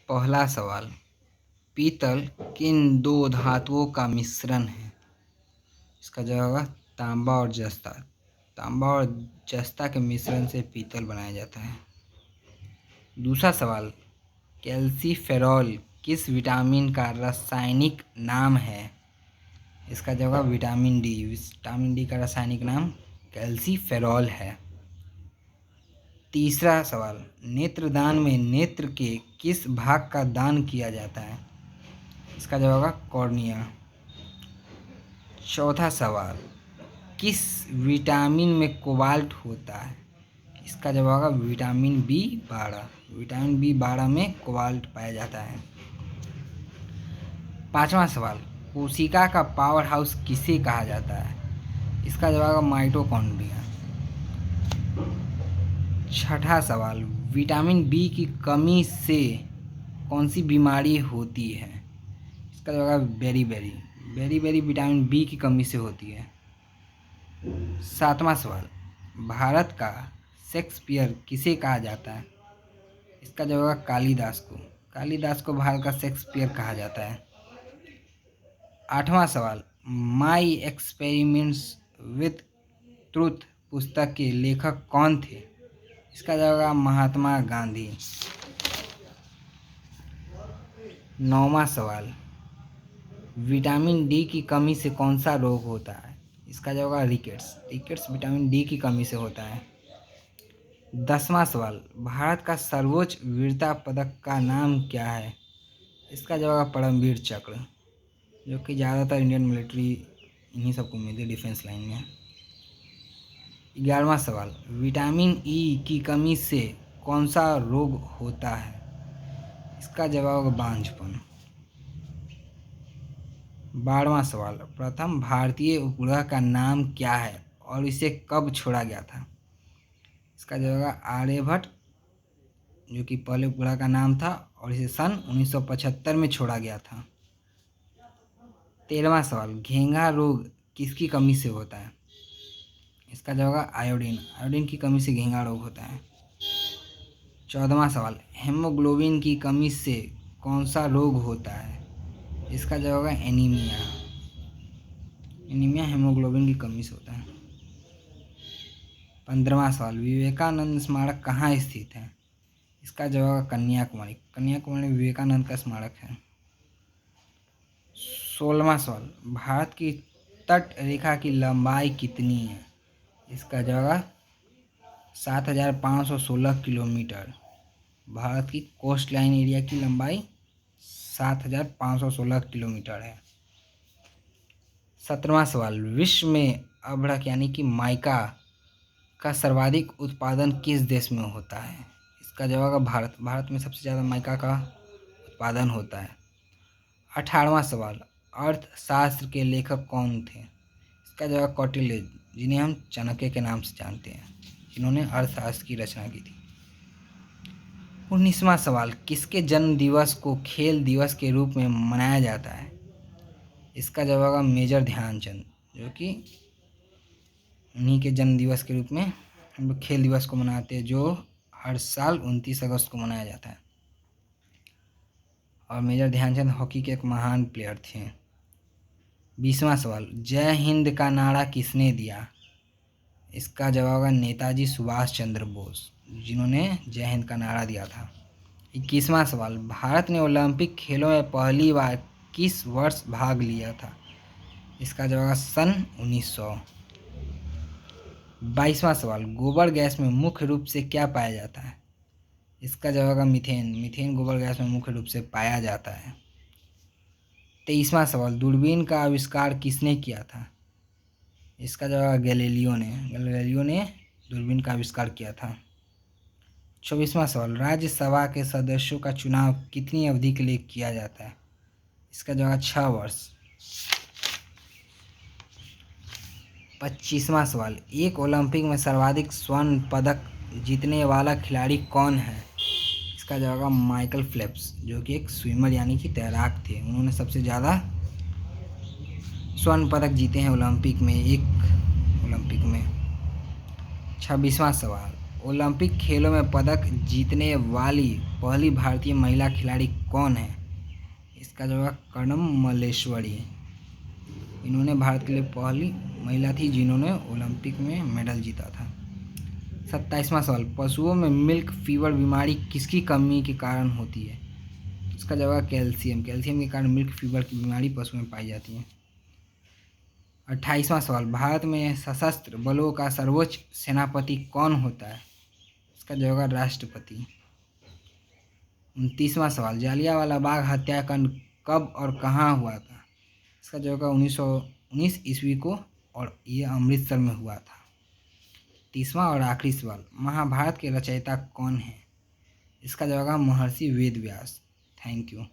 पहला सवाल, पीतल किन दो धातुओं का मिश्रण है? इसका जवाब होगा तांबा और जस्ता। तांबा और जस्ता के मिश्रण से पीतल बनाया जाता है। दूसरा सवाल, कैल्सीफेरॉल किस विटामिन का रासायनिक नाम है? इसका जवाब होगा विटामिन डी। विटामिन डी का रासायनिक नाम कैल्सीफेरॉल है। तीसरा सवाल, नेत्रदान में नेत्र के किस भाग का दान किया जाता है? इसका जवाब होगा कॉर्निया। चौथा सवाल, किस विटामिन में कोबाल्ट होता है? इसका जवाब होगा विटामिन बी 12। विटामिन बी 12 में कोबाल्ट पाया जाता है। पांचवा सवाल, कोशिका का पावर हाउस किसे कहा जाता है? इसका जवाब होगा माइटोकॉन्ड्रिया। छठा सवाल, विटामिन बी की कमी से कौन सी बीमारी होती है? इसका जवाब होगा बेरी विटामिन बी की कमी से होती है। सातवां सवाल, भारत का शेक्सपियर किसे कहा जाता है? इसका जवाब होगा कालिदास को। कालिदास को भारत का शेक्सपियर कहा जाता है। आठवां सवाल, माई एक्सपेरिमेंट्स विथ ट्रूथ पुस्तक के लेखक कौन थे? इसका जवाब होगा महात्मा गांधी। नौवां सवाल, विटामिन डी की कमी से कौन सा रोग होता है? इसका जवाब होगा रिकेट्स। रिकेट्स विटामिन डी की कमी से होता है। 10वां सवाल, भारत का सर्वोच्च वीरता पदक का नाम क्या है? इसका जवाब होगा परमवीर चक्र, जो कि ज़्यादातर इंडियन मिलिट्री इन्हीं सबको मिलती है डिफेंस लाइन में। 11वां सवाल, विटामिन ई की कमी से कौन सा रोग होता है? इसका जवाब होगा बांझपन। 12वां सवाल, प्रथम भारतीय उपग्रह का नाम क्या है और इसे कब छोड़ा गया था? इसका जवाब होगा आर्यभट्ट, जो कि पहले उपग्रह का नाम था और इसे सन 1975 में छोड़ा गया था। 13वां सवाल, घेंघा रोग किसकी कमी से होता है? इसका जवाब होगा आयोडीन। आयोडीन की कमी से घेंघा रोग होता है। 14वां सवाल, हेमोग्लोबिन की कमी से कौन सा रोग होता है? इसका जवाब होगा एनीमिया। एनीमिया हेमोग्लोबिन की कमी से होता है। 15वां सवाल, विवेकानंद स्मारक कहाँ स्थित है? इसका जवाब होगा कन्याकुमारी। कन्याकुमारी में विवेकानंद का स्मारक है। 16वां सवाल, भारत की तट रेखा की लंबाई कितनी है? इसका जवाब होगा 7516 किलोमीटर। भारत की कोस्ट लाइन एरिया की लंबाई 7516 किलोमीटर है। 17वां सवाल, विश्व में अभ्रक यानी कि माइका का सर्वाधिक उत्पादन किस देश में होता है? इसका जवाब होगा भारत। भारत में सबसे ज़्यादा माइका का उत्पादन होता है। 18वां सवाल, अर्थशास्त्र के लेखक कौन थे? इसका जवाब कौटिल्य, जिन्हें हम चाणक्य के नाम से जानते हैं, जिन्होंने अर्थशास्त्र की रचना की थी। 19वां सवाल, किसके जन्म दिवस को खेल दिवस के रूप में मनाया जाता है? इसका जवाब होगा मेजर ध्यानचंद, जो कि उन्हीं के जन्म दिवस के रूप में हम लोग खेल दिवस को मनाते हैं, जो हर साल 29 अगस्त को मनाया जाता है। और मेजर ध्यानचंद हॉकी के एक महान प्लेयर थे। 20वां सवाल, जय हिंद का नारा किसने दिया? इसका जवाब होगा नेताजी सुभाष चंद्र बोस, जिन्होंने जय हिंद का नारा दिया था। 21वां सवाल, भारत ने ओलंपिक खेलों में पहली बार किस वर्ष भाग लिया था? इसका जवाब होगा सन 1900। 22वां सवाल, गोबर गैस में मुख्य रूप से क्या पाया जाता है? इसका जवाब होगा मीथेन। मीथेन गोबर गैस में मुख्य रूप से पाया जाता है। 23वां सवाल, दूरबीन का आविष्कार किसने किया था? इसका जवाब गैलीलियो ने। गैलीलियो ने दूरबीन का आविष्कार किया था। 24वां सवाल, राज्यसभा के सदस्यों का चुनाव कितनी अवधि के लिए किया जाता है? इसका जवाब 6 वर्ष। 25वां सवाल, एक ओलंपिक में सर्वाधिक स्वर्ण पदक जीतने वाला खिलाड़ी कौन है? इसका जवाब होगा माइकल फेल्प्स, जो कि एक स्विमर यानी कि तैराक थे। उन्होंने सबसे ज़्यादा स्वर्ण पदक जीते हैं ओलंपिक में, एक ओलंपिक में। 26वां सवाल, ओलंपिक खेलों में पदक जीतने वाली पहली भारतीय महिला खिलाड़ी कौन है? इसका जवाब कर्णम मल्लेश्वरी। इन्होंने भारत के लिए पहली महिला थी जिन्होंने ओलंपिक में मेडल जीता था। 27वां सवाल, पशुओं में मिल्क फीवर बीमारी किसकी कमी के कारण होती है? इसका जवाब कैल्शियम के कारण मिल्क फीवर की बीमारी पशुओं में पाई जाती है। 28वां सवाल, भारत में सशस्त्र बलों का सर्वोच्च सेनापति कौन होता है? इसका जवाब राष्ट्रपति। 29वां सवाल, जालियांवाला बाग हत्याकांड कब और कहाँ हुआ था? इसका जवाब 1919 ईस्वी को और ये अमृतसर में हुआ था। 30वां और आखिरी सवाल, महाभारत के रचयिता कौन है? इसका जवाब महर्षि वेद व्यास। Thank you.